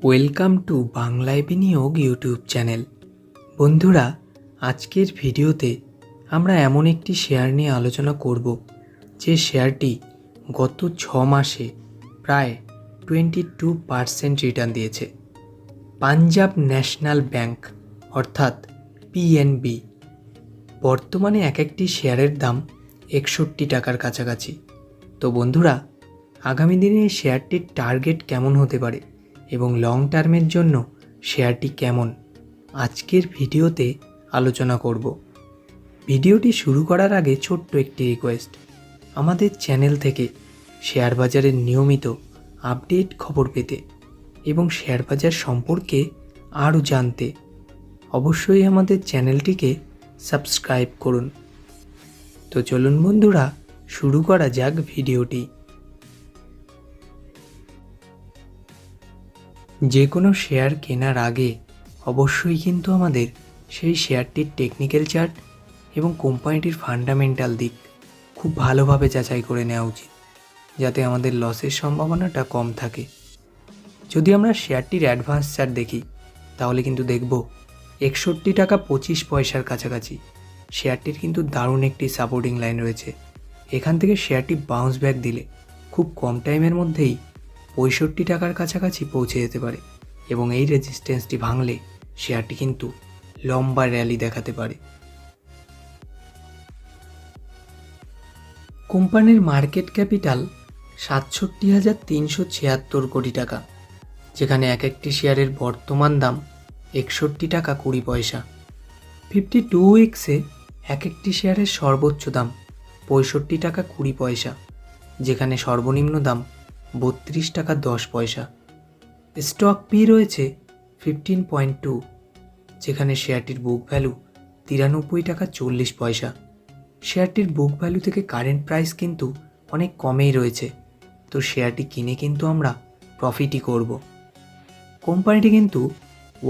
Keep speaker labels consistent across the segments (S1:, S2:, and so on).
S1: Welcome to বাংলায় বিনিয়োগ YouTube channel. বন্ধুরা, আজকের ভিডিওতে আমরা এমন একটি শেয়ার নিয়ে আলোচনা করব যে শেয়ারটি গত 6 মাসে প্রায় 22% রিটার্ন দিয়েছে। পাঞ্জাব ন্যাশনাল ব্যাংক অর্থাৎ পিএনবি। বর্তমানে এক একটি শেয়ারের দাম 61 টাকার কাছাকাছি। তো বন্ধুরা, আগামী দিনে এই শেয়ারটির টার্গেট কেমন হতে পারে এবং লং টার্মের জন্য শেয়ারটি কেমন, আজকের ভিডিওতে আলোচনা করব। ভিডিওটি শুরু করার আগে ছোট্ট একটি রিকোয়েস্ট, আমাদের চ্যানেল থেকে শেয়ার বাজারের নিয়মিত আপডেট খবর পেতে এবং শেয়ার বাজার সম্পর্কে আরও জানতে অবশ্যই আমাদের চ্যানেলটিকে সাবস্ক্রাইব করুন। তো চলুন বন্ধুরা, শুরু করা যাক ভিডিওটি। যে কোনো শেয়ার কেনার আগে অবশ্যই কিন্তু আমাদের সেই শেয়ারটির টেকনিক্যাল চার্ট এবং কোম্পানিটির ফান্ডামেন্টাল দিক খুব ভালোভাবে যাচাই করে নেওয়া উচিত, যাতে আমাদের লসের সম্ভাবনাটা কম থাকে। যদি আমরা শেয়ারটির অ্যাডভান্স চার্ট দেখি তাহলে কিন্তু দেখব 61 টাকা 25 পয়সার কাছাকাছি শেয়ারটির কিন্তু দারুণ একটি সাপোর্টিং লাইন রয়েছে। এখান থেকে শেয়ারটি বাউন্স ব্যাক দিলে খুব কম টাইমের মধ্যেই 65 টাকার কাছাকাছি পৌঁছে যেতে পারে এবং এই রেজিস্ট্যান্সটি ভাঙলে শেয়ারটি কিন্তু লম্বা র্যালি দেখাতে পারে। কোম্পানির মার্কেট ক্যাপিটাল 67,376 কোটি টাকা, যেখানে এক একটি শেয়ারের বর্তমান দাম 61 টাকা 20 পয়সা। 52 উইক্সে এক একটি শেয়ারের সর্বোচ্চ দাম 65 টাকা 20 পয়সা, যেখানে সর্বনিম্ন দাম 32 টাকা 10 পয়সা। স্টক পি রয়েছে 15.2, যেখানে শেয়ারটির বুক ভ্যালু 93 টাকা 40 পয়সা। শেয়ারটির বুক ভ্যালু থেকে কারেন্ট প্রাইস কিন্তু অনেক কমেই রয়েছে, তো শেয়ারটি কিনে কিন্তু আমরা প্রফিটই করব। কোম্পানিটি কিন্তু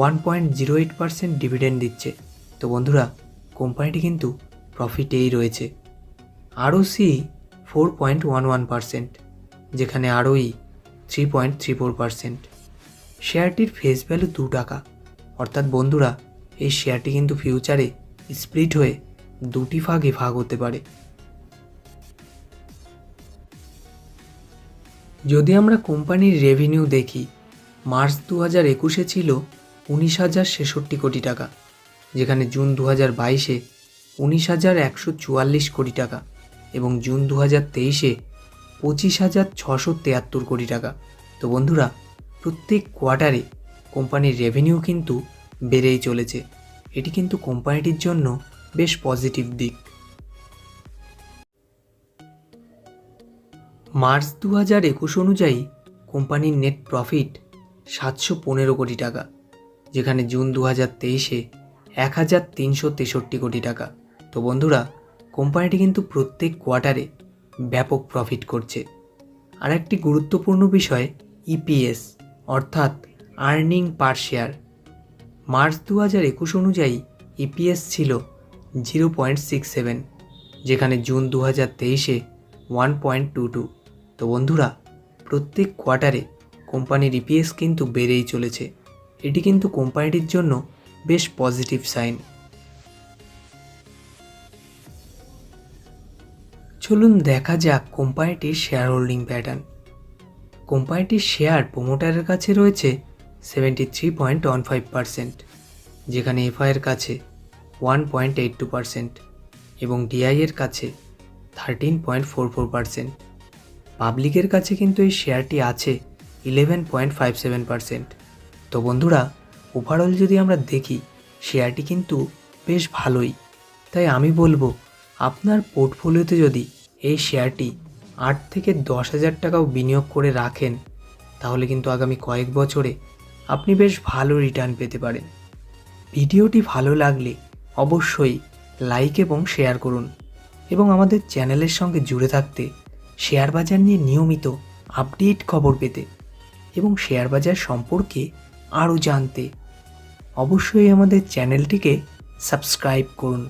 S1: 1.08% ডিভিডেন্ড দিচ্ছে, তো বন্ধুরা কোম্পানিটি কিন্তু প্রফিটেই রয়েছে। আরওসি 4.11%, যেখানে আরওই 3.34%। শেয়ারটির ফেস ভ্যালু 2 টাকা, অর্থাৎ বন্ধুরা এই শেয়ারটি কিন্তু ফিউচারে স্প্লিট হয়ে দুটি ভাগে ভাগ হতে পারে। যদি আমরা কোম্পানির রেভিনিউ দেখি, মার্চ 2021 ছিল 19,066 কোটি টাকা, যেখানে জুন 2022-এ 19,144 কোটি টাকা এবং জুন 2023-এ 25,673 কোটি টাকা। তো বন্ধুরা, প্রত্যেক কোয়ার্টারে কোম্পানির রেভিনিউ কিন্তু বেড়েই চলেছে। এটি কিন্তু কোম্পানিটির জন্য বেশ পজিটিভ দিক। মার্চ 2021 অনুযায়ী কোম্পানির নেট প্রফিট 715 কোটি টাকা, যেখানে জুন 2023-এ 1,363 কোটি টাকা। তো বন্ধুরা, কোম্পানিটি কিন্তু প্রত্যেক কোয়ার্টারে ব্যাপক প্রফিট করছে। আর একটি গুরুত্বপূর্ণ বিষয় ইপিএস অর্থাৎ আর্নিং পার শেয়ার। মার্চ 2021 অনুযায়ী ইপিএস ছিল 0.67, যেখানে জুন 2023-এ 1.22। তো বন্ধুরা, প্রত্যেক কোয়ার্টারে কোম্পানির ইপিএস কিন্তু বেড়েই চলেছে। এটি কিন্তু কোম্পানিটির জন্য বেশ পজিটিভ সাইন। চলুন দেখা যাক কোম্পানিটির শেয়ার হোল্ডিং প্যাটার্ন। কোম্পানিটির শেয়ার প্রোমোটারের কাছে রয়েছে 73.15%, যেখানে এফআইয়ের কাছে 1.82% এবং ডিআইয়ের কাছে 13.44%। পাবলিকের কাছে কিন্তু এই শেয়ারটি আছে 11.57%। তো বন্ধুরা, ওভারঅল যদি আমরা দেখি শেয়ারটি কিন্তু বেশ ভালোই। তাই আমি বলবো, আপনার পোর্টফোলিওতে যদি এই শেয়ারটি 8 থেকে 10,000 টাকাও বিনিয়োগ করে রাখেন, তাহলে কিন্তু আগামী কয়েক বছরে আপনি বেশ ভালো রিটার্ন পেতে পারেন। ভিডিওটি ভালো লাগলে অবশ্যই লাইক এবং শেয়ার করুন এবং আমাদের চ্যানেলের সঙ্গে জুড়ে থাকতে, শেয়ার বাজার নিয়ে নিয়মিত আপডেট খবর পেতে এবং শেয়ার বাজার সম্পর্কে আরও জানতে অবশ্যই আমাদের চ্যানেলটিকে সাবস্ক্রাইব করুন।